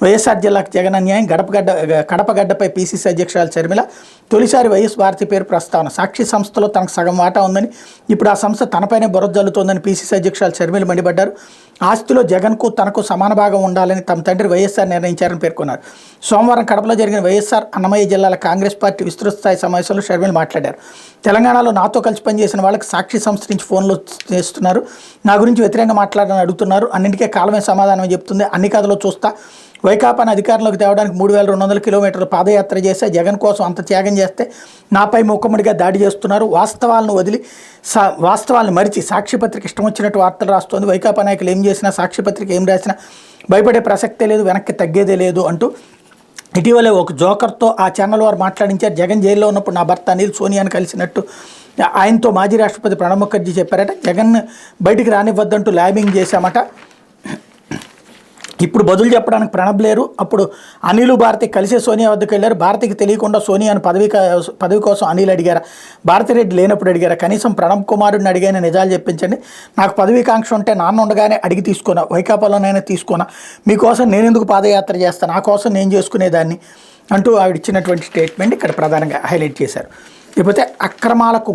వైఎస్ఆర్ జిల్లాకు జగన్ అన్యాయం, కడపగడ్డపై పీసీసీ అధ్యక్షురాలు షర్మిల. తొలిసారి వైఎస్ భారతి పేరు ప్రస్తావన. సాక్షి సంస్థలో తనకు సగం వాటా ఉందని, ఇప్పుడు ఆ సంస్థ తనపైనే బురద జల్లుతోందని పీసీసీ అధ్యక్షురాలు షర్మిల మండిపడ్డారు. ఆస్తిలో జగన్కు తనకు సమాన భాగం ఉండాలని తమ తండ్రి వైఎస్ఆర్ నిర్ణయించారని పేర్కొన్నారు. సోమవారం కడపలో జరిగిన వైఎస్ఆర్ అన్నమయ్య జిల్లాల కాంగ్రెస్ పార్టీ విస్తృత స్థాయి సమావేశంలో షర్మిల మాట్లాడారు. తెలంగాణలో నాతో కలిసి పనిచేసిన వాళ్ళకి సాక్షి సంస్థ నుంచి ఫోన్లు చేస్తున్నారు, నా గురించి వ్యతిరేకంగా మాట్లాడాలని అడుగుతున్నారు. అన్నింటికే కాలమే సమాధానం చెప్తుంది. అన్ని కథలో చూస్తా. వైకాపాను అధికారంలోకి తేవడానికి 3200 కిలోమీటర్లు పాదయాత్ర చేస్తే, జగన్ కోసం అంత త్యాగం చేస్తే నాపై మూకుమ్మడిగా దాడి చేస్తున్నారు. వాస్తవాలను మరిచి సాక్షిపత్రిక ఇష్టం వచ్చినట్టు వార్తలు రాస్తోంది. వైకాపా నాయకులు ఏం చేసినా, సాక్షిపత్రిక ఏం రాసినా భయపడే ప్రసక్తే లేదు, వెనక్కి తగ్గేదే లేదు అంటూ ఇటీవలే ఒక జోకర్తో ఆ ఛానల్ వారు మాట్లాడించారు. జగన్ జైల్లో ఉన్నప్పుడు నా భర్త అనిల్ సోనియాను కలిసినట్టు ఆయనతో మాజీ రాష్ట్రపతి ప్రణబ్ ముఖర్జీ చెప్పారట. జగన్ బయటికి రానివ్వద్దంటూ ల్యాబింగ్ చేశామట. ఇప్పుడు బదులు చెప్పడానికి ప్రణబ్ లేరు. అప్పుడు అనిల్ భారతి కలిసే సోనియా వద్దకు వెళ్ళారు. భారతికి తెలియకుండా సోనియాను పదవి కోసం అనిల్ అడిగారా? భారతిరెడ్డి లేనప్పుడు అడిగారా? కనీసం ప్రణబ్ కుమారుడిని అడిగైనా నిజాలు చెప్పించండి. నాకు పదవీకాంక్ష ఉంటే నాన్న ఉండగానే అడిగి తీసుకున్నా, వైకాపాలోనైనా తీసుకున్నా. మీకోసం నేను ఎందుకు పాదయాత్ర చేస్తాను, నా కోసం నేను చేసుకునేదాన్ని అంటూ ఆవిడ ఇచ్చినటువంటి స్టేట్మెంట్ ఇక్కడ ప్రధానంగా హైలైట్ చేశారు. లేకపోతే అక్రమాలకు